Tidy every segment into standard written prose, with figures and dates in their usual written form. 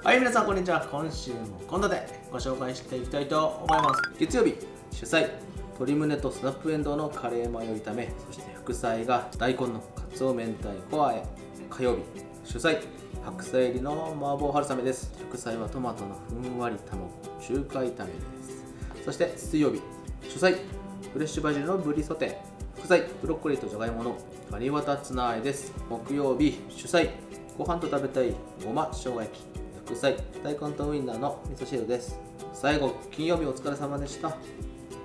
はい、皆さんこんにちは。今週も献立ご紹介していきたいと思います。月曜日主菜、鶏胸とスナップエンドウのカレーマヨ炒め、そして副菜が大根のかつお明太子和え。火曜日主菜、白菜入りの麻婆春雨です。副菜はトマトのふんわり卵中華炒めです。そして水曜日主菜、フレッシュバジルのブリソテー、副菜ブロッコリーとじゃがいものガリバタツナ和えです。木曜日主菜、ご飯と食べたいごま生姜焼き、副菜大根とウインナーの味噌汁です。最後金曜日お疲れ様でした。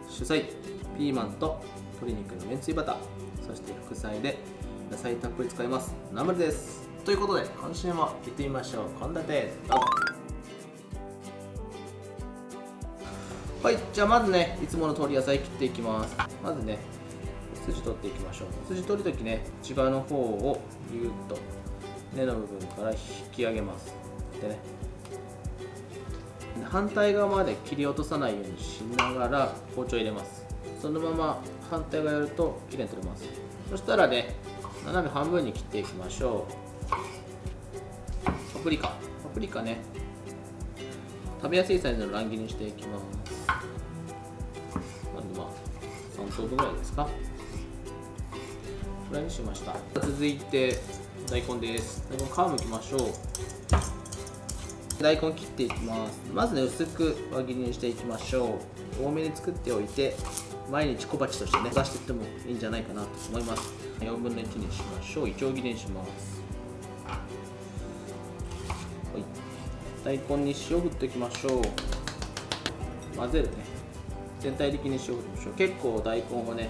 主菜ピーマンと鶏肉のめんつゆバター、そして副菜で野菜たっぷり使いますナムルです。ということで今週も行ってみましょう。献立どうぞ。はい、じゃあまずね、いつもの通り野菜切っていきます。まずね、筋取っていきましょう。筋取るときね、内側の方をギュッと根の部分から引き上げます。でね、反対側まで切り落とさないようにしながら包丁入れます。そのまま反対側やるときれいに取れます。そしたらね、斜め半分に切っていきましょう。パプリカね、食べやすいサイズの乱切りにしていきます。まず3等分ぐらいですか。これにしました。続いて大根です。大根皮むきましょう。大根切っていきます。まずね、薄く輪切りにしていきましょう。多めに作っておいて毎日小鉢としてね出していってもいいんじゃないかなと思います。4分の1にしましょう。いちょう切りにします。はい、大根に塩振っておきましょう。混ぜるね、全体的に塩振ってみましょう。結構大根をね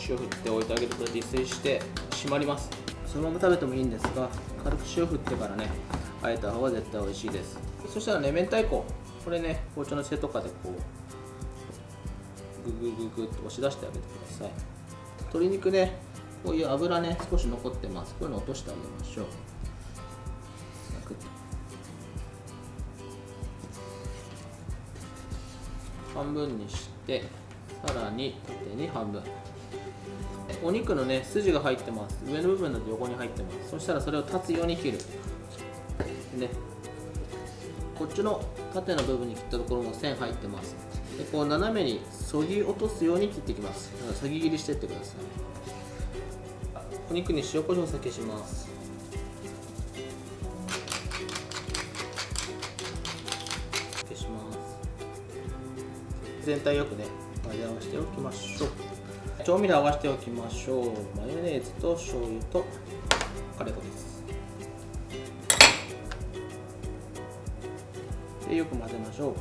塩振っておいてあげると自炊して締まります。そのまま食べてもいいんですが、軽く塩振ってからねあえた方が絶対美味しいです。そしたらね、明太子、これね包丁の背とかでこうググググっと押し出してあげてください。鶏肉ね、こういう油ね少し残ってます。こういうの落としてあげましょう。半分にして、さらに縦に半分。お肉のね筋が入ってます。上の部分だと横に入ってます。そしたらそれを立つように切る。ね、こっちの縦の部分に切ったところも線入ってます。でこう斜めにそぎ落とすように切っていきます。だからそぎ切りしていってください。お肉に塩コショウ先します。消します。全体よくね混ぜ合わせておきましょう。調味料合わせておきましょう。マヨネーズと醤油とカレー粉です。でよく混ぜましょう。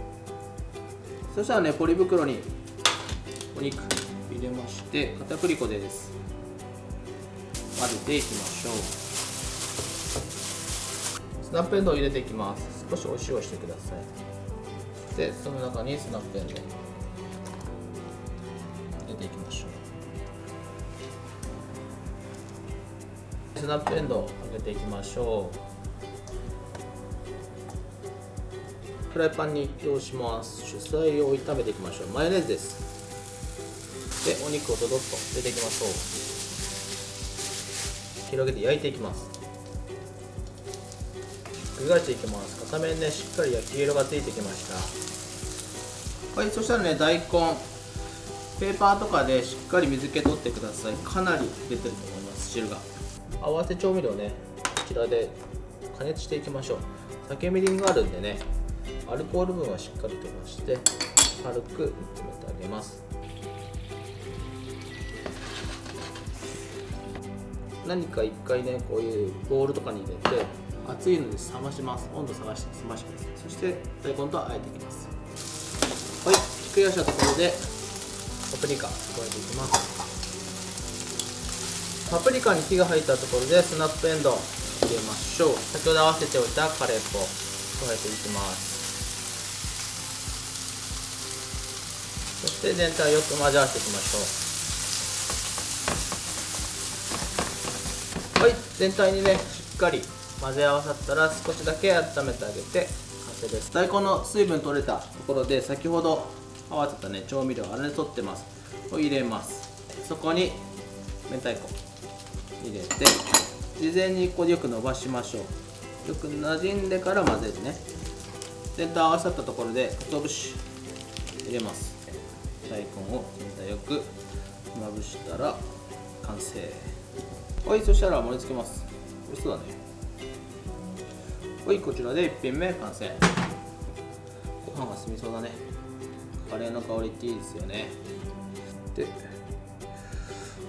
そしたらね、ポリ袋にお肉入れまして片栗粉です。混ぜていきましょう。スナップエンドウを入れていきます。少しお塩してください。でその中にスナップエンドウ入れていきましょう。スナップエンドウを揚げていきましょう。フライパンに移動します。主菜を炒めていきましょう。マヨネーズです。でお肉をドドッと入れていきましょう。広げて焼いていきます。ひっくり返していきます。片面ねしっかり焼き色がついてきました。はい、そしたらね、大根ペーパーとかでしっかり水気取ってください。かなり出てると思います、汁が。合わせ調味料ね、こちらで加熱していきましょう。酒みりんがあるんでね、アルコール分はしっかりと出して軽く煮詰めてあげます。何か一回ね、こういうボウルとかに入れて熱いので冷まします。温度冷ましてください。そして大根と和えていきます。はい、ひっくり返したところでパプリカ加えていきます。パプリカに火が入ったところでスナップエンドウ入れましょう。先ほど合わせておいたカレー粉加えていきます。そして全体をよく混ぜ合わせていきましょう。はい、全体にねしっかり混ぜ合わさったら少しだけ温めてあげて完成です。大根の水分取れたところで先ほど合わせたね調味料粗熱取ってます。を入れます。そこに明太子入れて、事前にここでよく伸ばしましょう。よく馴染んでから混ぜるね。全体合わさったところで鰹節入れます。大根を全体よくまぶしたら完成。はい、そしたら盛り付けます。美味しそうだね。はい、こちらで1品目完成。ご飯が進みそうだね。カレーの香りっていいですよね。で、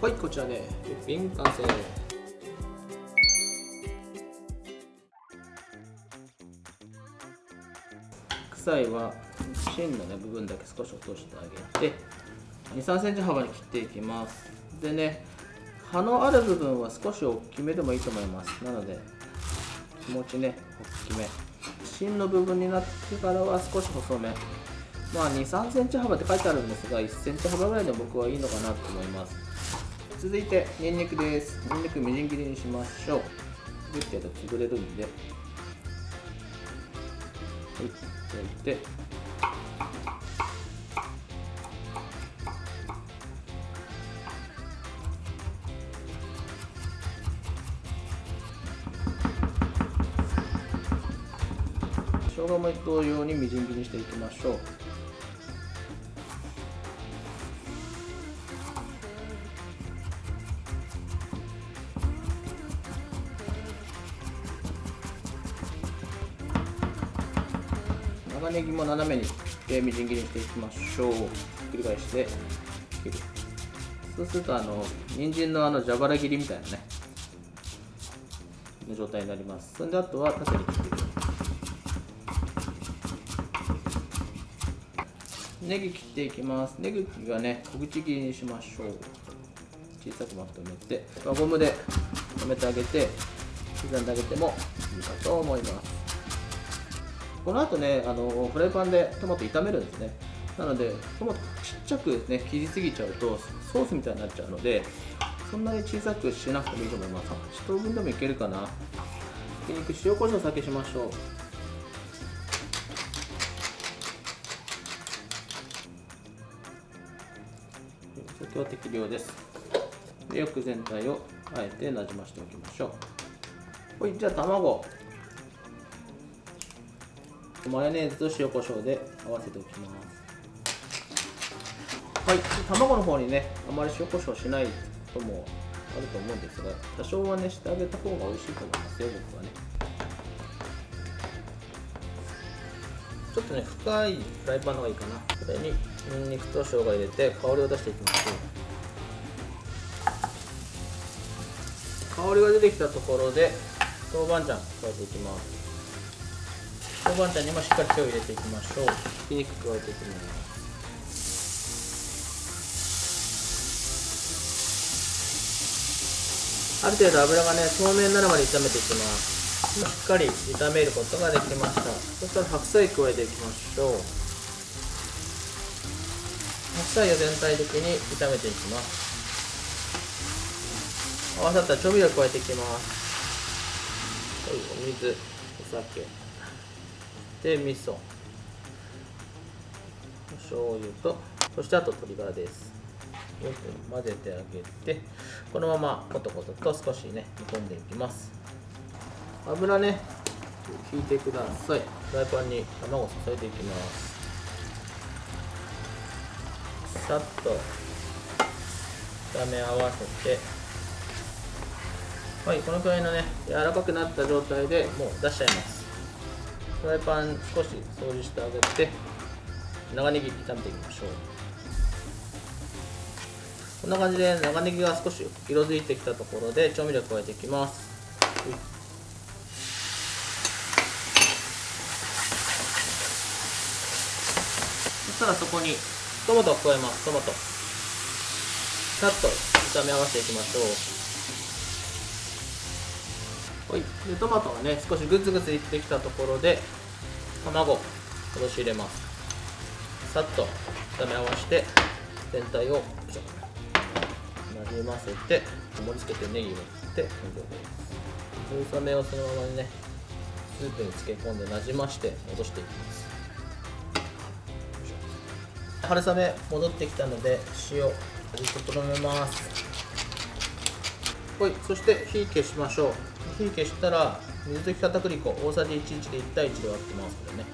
はい、こちらで1品完成。白菜は芯の、部分だけ少し落としてあげて、2、3センチ幅に切っていきます。でね、葉のある部分は少し大きめでもいいと思います。なので気持ちね、大きめ。芯の部分になってからは少し細め。まあ2、3センチ幅って書いてあるんですが、1センチ幅ぐらいで僕はいいのかなと思います。続いてニンニクです。ニンニクみじん切りにしましょう。ギュッてやると潰れるんで、はい、焼いて、生姜も同様にみじん切りにしていきましょう。長ネギも斜めにみじん切りにしていきましょう。ひっくり返して切る。そうすると人参の蛇腹切りみたいなねの状態になります。それであとは縦に切っていく。ネギ切っていきます。ネギはね、小口切りにしましょう。小さくまとめて、輪ゴムで留めてあげて、刻んであげてもいいかと思います。この後ね、フライパンでトマト炒めるんですね。なので、トマトちっちゃくね、切りすぎちゃうとソースみたいになっちゃうので、そんなに小さくしなくてもいいと思います。1等分でもいけるかな。ひき肉、塩コショウ、酒しましょう。酒は適量です。で、よく全体をあえてなじましておきましょう。はい、じゃあ卵。マヨネーズと塩コショウで合わせておきます。はい、卵の方にね、あまり塩コショウしないこともあると思うんですが、多少はね、してあげた方が美味しいと思いますよ、僕はね。ちょっとね、深いフライパンの方がいいかな。これにニンニクと生姜入れて香りを出していきましょう。香りが出てきたところで豆板醤加えていきます。豆板醤にもしっかり手を入れていきましょう。ひき肉加えていきます。ある程度油がね、透明になるまで炒めていきます。しっかり炒めることができました。そしたら白菜加えていきましょう。白菜を全体的に炒めていきます。合わさったら調味料を加えていきます。はい、お水、お酒、で味噌、お醤油と、そしてあと鶏ガラです。よく混ぜてあげて、このままコトコトと少しね煮込んでいきます。油ね引いてください。フライパンに卵を注いでいきます。さっと炒め合わせて、はい、このくらいのね柔らかくなった状態でもう出しちゃいます。フライパン少し掃除してあげて、長ネギ炒めていきましょう。こんな感じで長ネギが少し色づいてきたところで調味料加えていきます。そしたらそこにトマトを加えます。トマトさっと炒め合わせていきましょう。はい、でトマトがね少しグツグツいってきたところで卵を戻し入れます。さっと炒め合わせて全体をなじませて、盛り付けてネギを振って完了です。春雨をそのままにねスープに漬け込んでなじまして戻していきます。春雨戻ってきたので塩味整めます。はい、そして火消しましょう。火消したら水溶き片栗粉大さじ1で1対1で割ってます。これね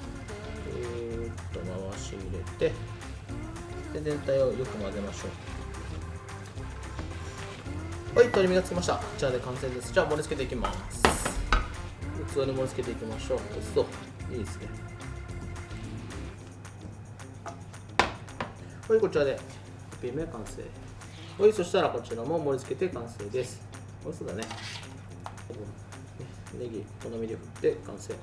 回し入れて、で全体をよく混ぜましょう。はい、とろみがつきました。こちらで完成です。じゃあ盛り付けていきます。器に盛り付けていきましょう。美味しそう。いいですね。はい、こちらで1品目完成。はい、そしたらこちらも盛り付けて完成です。美味しそうだね。ネギ好みで振って完成。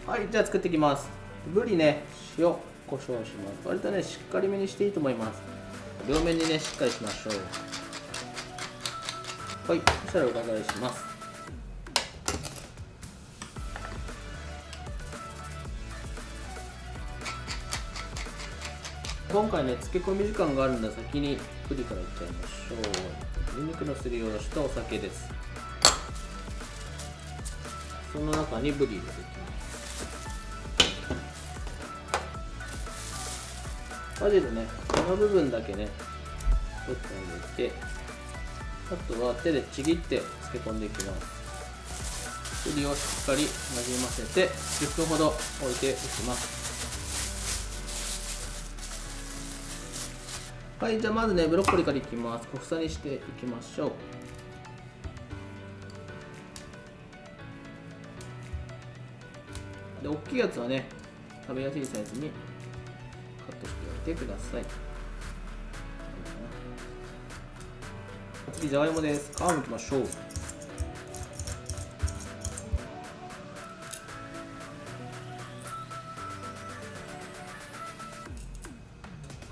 はい、じゃあ作っていきます。ぶりね、塩、胡椒します。割とね、しっかりめにしていいと思います。両面にね、しっかりしましょう。はい、そしたら裏返します。今回ね、漬け込み時間があるので先にぶりからいっちゃいましょう。ニンニクのすりおろしとお酒です。その中にぶり入れていきます。バジルね、この部分だけね、取ってあげて、あとは手でちぎって漬け込んでいきます。ぶりをしっかりなじませて10分ほど置いていきます。はい、じゃあまずね、ブロッコリーからいきます。小房にしていきましょう。で、大きいやつはね、食べやすいサイズにカットしておいてください。次、じゃがいもです。皮むきましょう。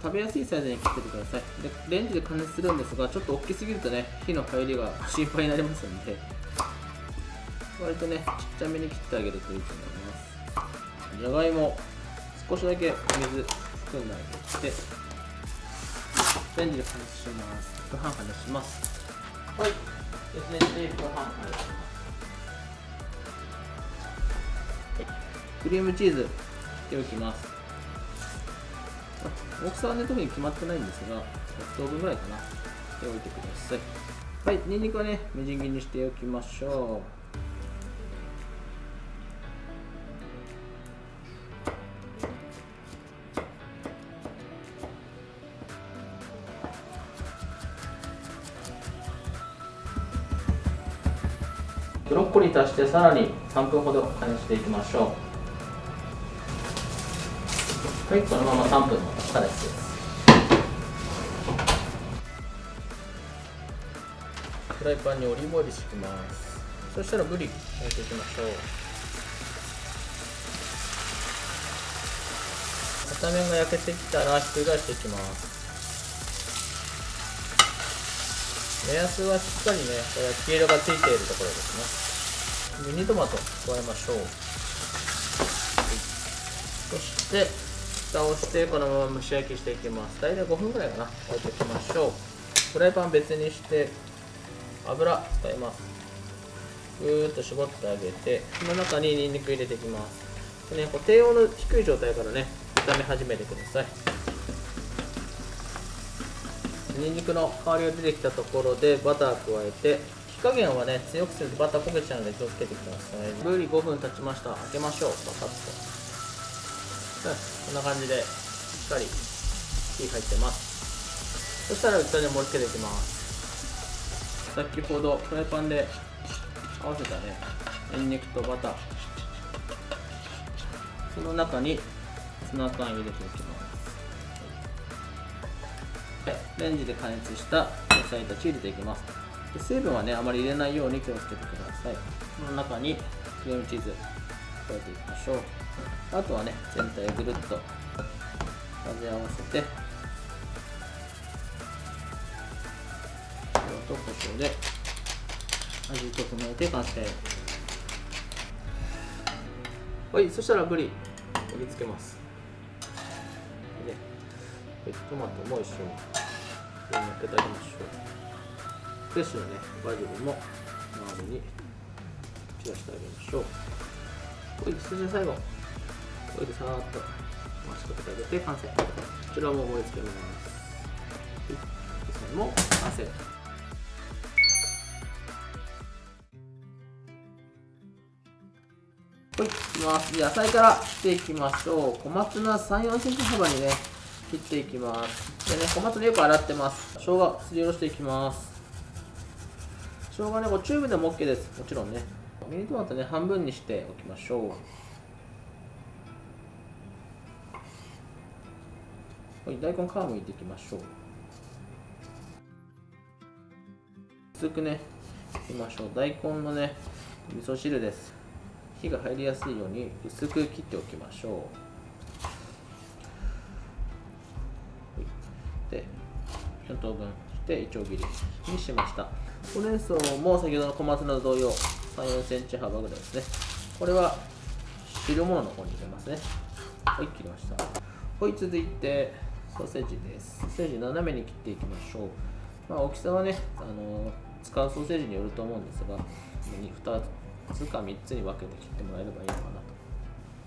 食べやすいサイズに切っててください。で、レンジで加熱するんですが、ちょっと大きすぎるとね、火の入りが心配になりますので、割とね、ちっちゃめに切ってあげるといいと思います。じゃがいも、少しだけ水含んであげて、レンジで加熱します。1分半加熱します。はい、ですね、1分半加熱します。クリームチーズ、切っておきます。大きさはね、特に決まってないんですが、6等分ぐらいかな。しておいてください。はい、ニンニクはね、みじん切りにしておきましょう。ブロッコリー足してさらに3分ほど加熱していきましょう。はい、このまま3分の加熱です。フライパンにオリーブオイル敷きます。そしたらぶり焼いていきましょう。片面が焼けてきたらひっくり返していきます。目安はしっかりね、焼き色がついているところですね。ミニトマト加えましょう。そして蓋をしてこのまま蒸し焼きしていきます。大体5分ぐらいかな、置いておきましょう。フライパン別にして油使います。ぐーっと絞ってあげて、その中にニンニク入れていきます。でね、低温の低い状態からね、炒め始めてください。ニンニクの香りが出てきたところでバター加えて、火加減はね、強くするとバター焦げちゃうので気をつけてください。ぶり5分経ちました。開けましょう。バカッと。こんな感じでしっかり火入ってます。そしたら器に盛り付けていきます。先ほどフライパンで合わせたね、ニンニクとバター、その中にツナ缶入れていきます。レンジで加熱した野菜たち入れていきます。で、水分はね、あまり入れないように気をつけてください。この中にクリームチーズ加えていきましょう。あとはね、全体をぐるっと混ぜ合わせて、塩と胡椒で味整えて完成。はい、そしたらぶり盛り付けます。で、トマトも一緒に上にのっけてあげましょう。フレッシュなね、バジルも回周りに散らしてあげましょう。そして最後これでさーっと回しかけてあげて完成。こちらも盛り付けます。これも完成。はい、いきます。野菜から切っていきましょう。小松菜3、4センチ幅にね、切っていきます。でね、小松菜よく洗ってます。生姜、すりおろしていきます。生姜ね、これチューブでも OK です。もちろんね。ミニトマトね、半分にしておきましょう。はい、大根皮むいていきましょう。薄くね、いきましょう。大根のね、味噌汁です。火が入りやすいように薄く切っておきましょう。で、4等分していちょう切りにしました。ほうれん草も先ほどの小松菜と同様3、4センチ幅ぐらいですね。これは汁物の方に入れますね。はい、切りました。はい、続いてソーセージです。ソーセージ斜めに切っていきましょう。大きさはね、使うソーセージによると思うんですが、2つか3つに分けて切ってもらえればいいのかな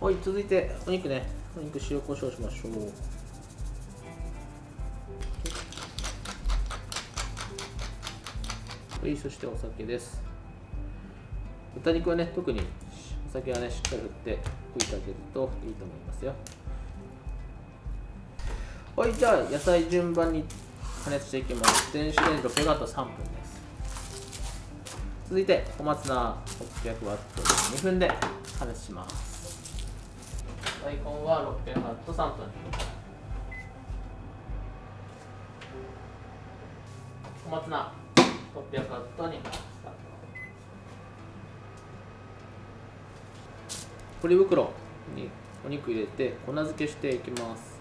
と。はい、続いてお肉ね。お肉塩コショウしましょう。はい、そしてお酒です。豚肉はね、特にお酒はね、しっかり振って拭いてあげるといいと思いますよ。はい、じゃあ野菜順番に加熱していきます。電子レンジ600ワット3分です。続いて小松菜600ワットで2分で加熱します。大根は600ワット3分。小松菜600ワットにスタート。ポリ袋にお肉入れて粉漬けしていきます。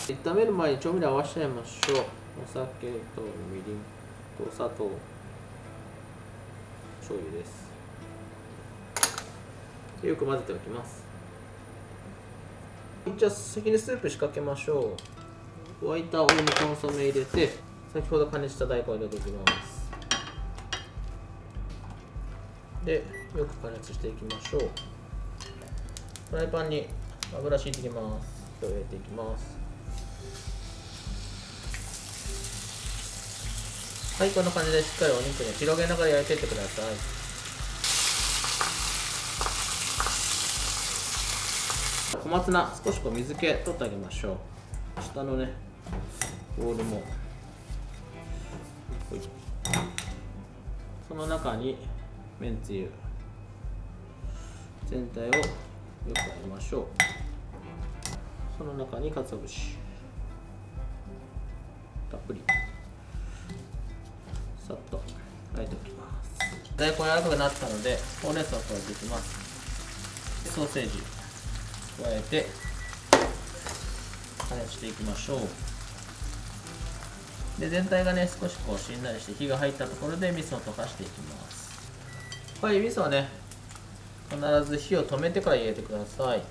炒める前に調味料合わせちゃいましょう。お酒とみりんと砂糖、醤油です。よく混ぜておきます。じゃあ先にスープ仕掛けましょう。沸いたお湯にコンソメ入れて、先ほど加熱した大根を入れていきます。で、よく加熱していきましょう。フライパンに油敷いていきます。入れていきます。はい、こんな感じでしっかりお肉ね、広げながら焼いていってください。小松菜、少し水気取ってあげましょう。下のね、ボウルも。その中に、めんつゆ。全体をよくあえましょう。その中に鰹節。たっぷり。さっとあえておきます。大根柔らかくなったので、ほうれん草を加えていきます。ソーセージ加えて加熱していきましょう。で、全体がね、少ししんなりして火が入ったところで味噌を溶かしていきます。はい、味噌はね、必ず火を止めてから入れてください。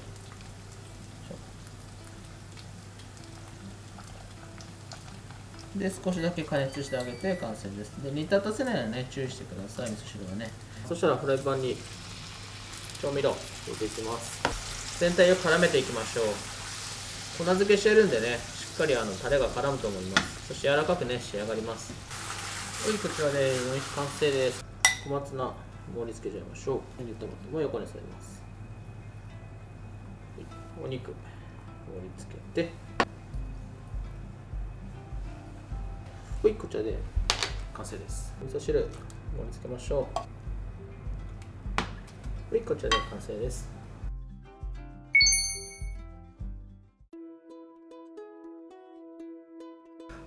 で、少しだけ加熱してあげて完成です。で、煮立たせないようにね、注意してください、味噌汁はね。そしたらフライパンに調味料入れていきます。全体を絡めていきましょう。粉漬けしてるんでね、しっかりタレが絡むと思います。そして柔らかくね、仕上がります。はい、こちらで完成です。小松菜盛り付けちゃいましょう。ミニトマトも横に添えます。お肉盛り付けて、はい、こちらで完成です。味噌汁盛り付けましょう。はい、こちらで完成です。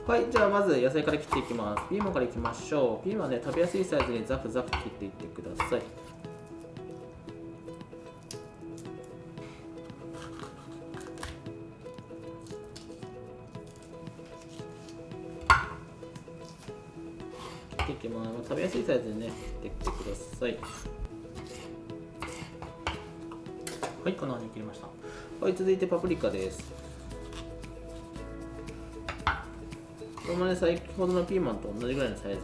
はい、じゃあまず野菜から切っていきます。ピーマンからいきましょう。ピーマンね、食べやすいサイズにザクザク切っていってください。切っていきます。食べやすいサイズにね、切っていってください。はい、こんな風に切りました。はい、続いてパプリカです。これもね、先ほどのピーマンと同じぐらいのサイズにし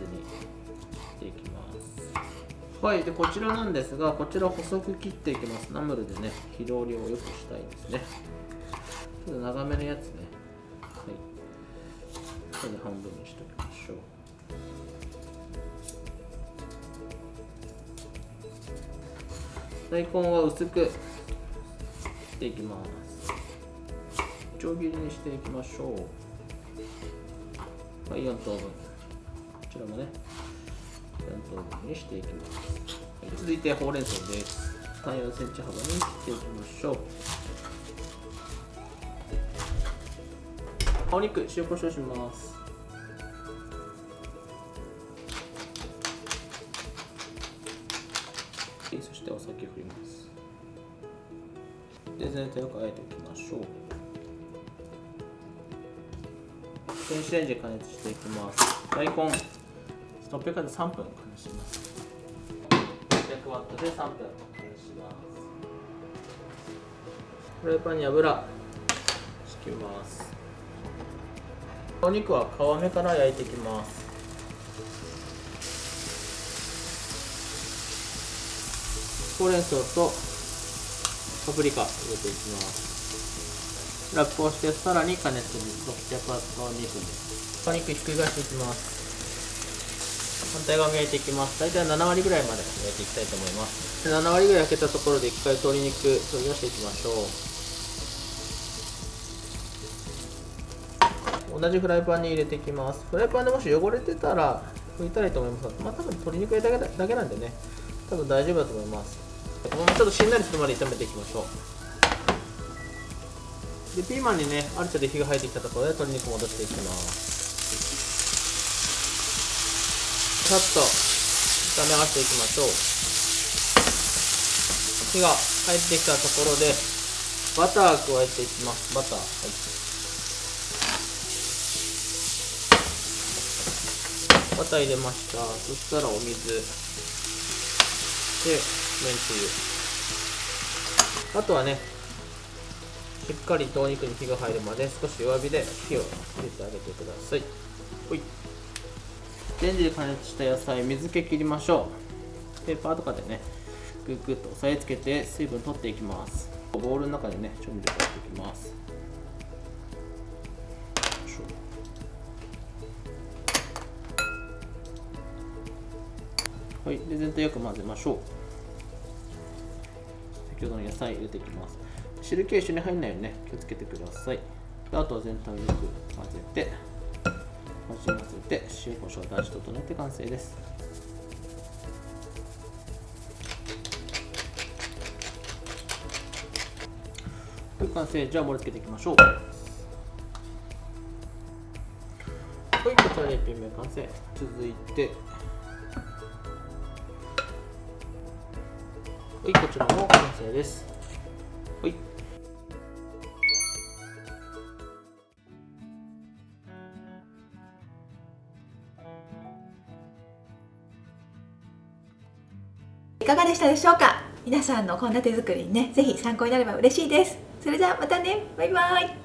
ていきます。はい、でこちらなんですが、こちら細く切っていきます。ナムルでね、火通りを良くしたいですね。ちょっと長めのやつね。はい。これで半分にしておきましょう。大根は薄くしていきます。丁切りにしていきましょう。はい、4等分。こちらもね、4等分にしていきます。はい、続いてほうれん草です。3、4センチ幅に切っていきましょう。お肉、塩コショウします。そしてお酒振ります。で、全体を和えておきましょう。電子レンジで加熱していきます。大根、600ワットで3分加熱します。600ワットで3分加熱します。フライパンに油敷きます。お肉は皮目から焼いていきます。ほうれん草とパプリカ入れていきます。ラップをしてさらに加熱に600ワット2分です。お肉ひっくり返していきます。反対側も焼いていきます。大体7割ぐらいまで焼いていきたいと思います。7割ぐらい焼けたところで一回鶏肉取り出していきましょう。同じフライパンに入れていきます。フライパンでもし汚れてたら拭いたらいいと思います。まあ多分鶏肉だけなんでね、多分大丈夫だと思います。このままちょっとしんなりするまで炒めていきましょう。でピーマンにね、ある程度火が入ってきたところで鶏肉戻していきます。さっと炒め合わせていきましょう。火が入ってきたところでバター加えていきます。バター、はい、バター入れました。そしたらお水でめんつゆ、あとはね、しっかりとお肉に火が入るまで少し弱火で火を入れてあげてください。ほい。レンジで加熱した野菜、水気切りましょう。ペーパーとかでね、グッグッと押さえつけて水分取っていきます。ボウルの中でね、調味料入れていきます。はい、で全体よく混ぜましょう。先ほどの野菜入れていきます。汁気一緒に入らないようにね、気をつけてください。あとは全体をよく混ぜて、なじませて、塩コショウで味整えて完成です。はい、完成。じゃあ盛り付けていきましょう。はい、こちらで1品目完成。続いて、はい、こちらも完成です。はい。いかがでしたでしょうか。皆さんの献立作りにね、ぜひ参考になれば嬉しいです。それじゃあまたね、バイバイ。